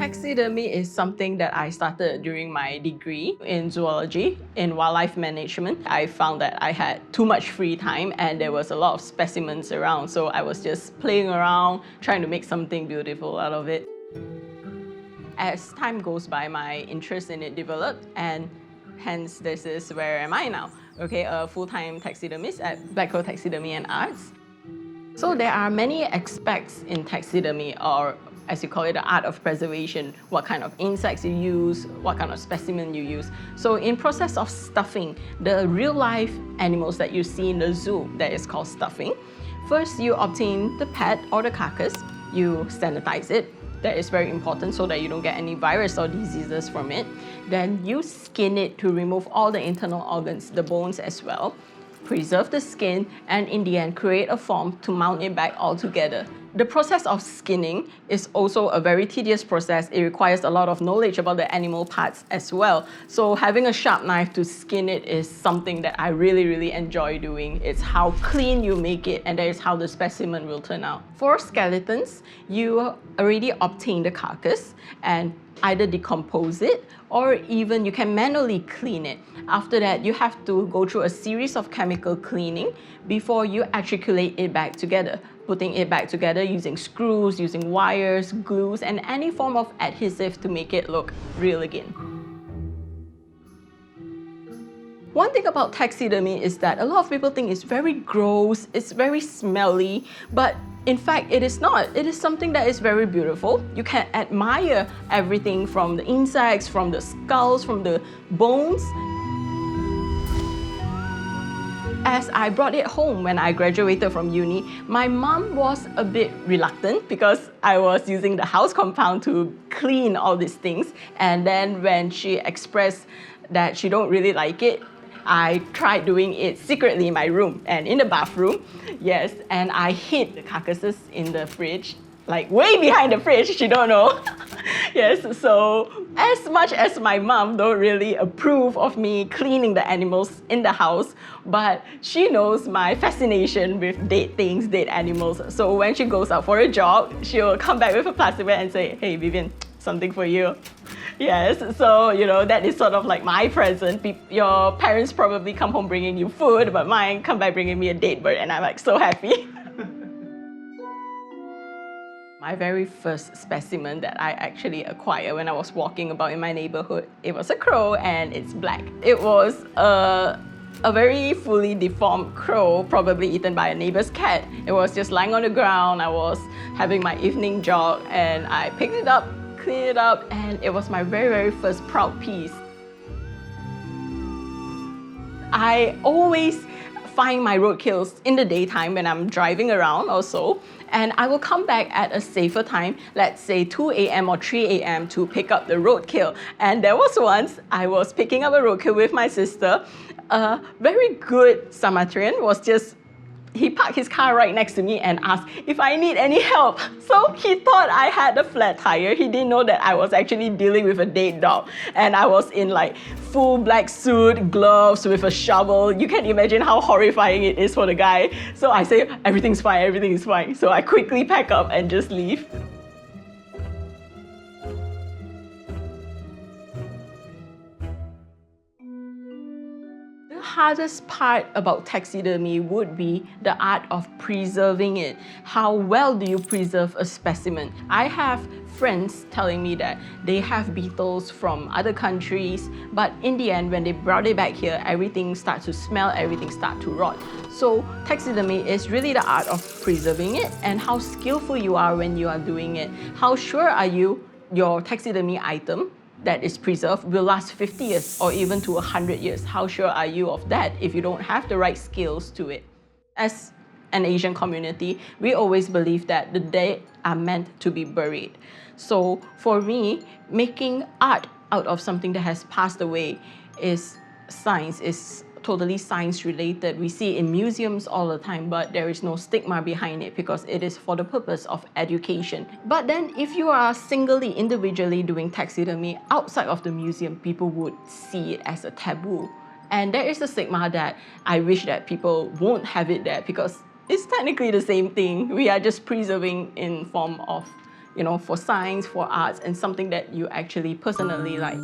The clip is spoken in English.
Taxidermy is something that I started during my degree in zoology, in wildlife management. I found that I had too much free time and there was a lot of specimens around, so I was just playing around, trying to make something beautiful out of it. As time goes by, my interest in it developed, and hence this is where am I now? Okay, a full-time taxidermist at Black Hole Taxidermy and Arts. So there are many aspects in taxidermy, or as you call it, the art of preservation. What kind of insects you use, what kind of specimen you use. So in process of stuffing, the real life animals that you see in the zoo, that is called stuffing. First, you obtain the pet or the carcass, you sanitize it. That is very important so that you don't get any virus or diseases from it. Then you skin it to remove all the internal organs, the bones as well. Preserve the skin, and in the end, create a form to mount it back all together. The process of skinning is also a very tedious process. It requires a lot of knowledge about the animal parts as well. So having a sharp knife to skin it is something that I really enjoy doing. It's how clean you make it, and that is how the specimen will turn out. For skeletons, you already obtain the carcass and either decompose it or even you can manually clean it. After that, you have to go through a series of chemical cleaning before you articulate it back together. Putting it back together using screws, using wires, glues, and any form of adhesive to make it look real again. One thing about taxidermy is that a lot of people think it's very gross, it's very smelly, but in fact, it is not. It is something that is very beautiful. You can admire everything from the insects, from the skulls, from the bones. As I brought it home when I graduated from uni, my mom was a bit reluctant because I was using the house compound to clean all these things. And then when she expressed that she don't really like it, I tried doing it secretly in my room and in the bathroom, yes, and I hid the carcasses in the fridge, like way behind the fridge, she don't know. Yes, so as much as my mom don't really approve of me cleaning the animals in the house, but she knows my fascination with dead things, dead animals. So when she goes out for a jog, she'll come back with a plastic bag and say, "Hey Vivian, something for you." Yes, so that is sort of like my present. Your parents probably come home bringing you food, but mine come back bringing me a dead bird, and I'm like so happy. My very first specimen that I actually acquired when I was walking about in my neighborhood, it was a crow and it's black. It was a very fully deformed crow, probably eaten by a neighbor's cat. It was just lying on the ground. I was having my evening jog and I picked it up, cleaned it up, and it was my very first proud piece. I always find my roadkills in the daytime when I'm driving around also, and I will come back at a safer time, let's say 2 a.m. or 3 a.m. to pick up the roadkill. And there was once I was picking up a roadkill with my sister. A very good Sumatran he parked his car right next to me and asked if I need any help. So he thought I had a flat tire. He didn't know that I was actually dealing with a dead dog. And I was in like full black suit, gloves with a shovel. You can imagine how horrifying it is for the guy. So I say, everything's fine, everything is fine. So I quickly pack up and just leave. The hardest part about taxidermy would be the art of preserving it. How well do you preserve a specimen? I have friends telling me that they have beetles from other countries, but in the end, when they brought it back here, everything starts to smell, everything starts to rot. So taxidermy is really the art of preserving it and how skillful you are when you are doing it. How sure are you your taxidermy item that is preserved will last 50 years or even to 100 years. How sure are you of that if you don't have the right skills to it? As an Asian community, we always believe that the dead are meant to be buried. So for me, making art out of something that has passed away is science, is totally science related. We see it in museums all the time, but there is no stigma behind it because it is for the purpose of education. But then if you are singly, individually doing taxidermy outside of the museum, people would see it as a taboo. And there is a stigma that I wish that people won't have it there because it's technically the same thing. We are just preserving in form of for science, for arts, and something that you actually personally like.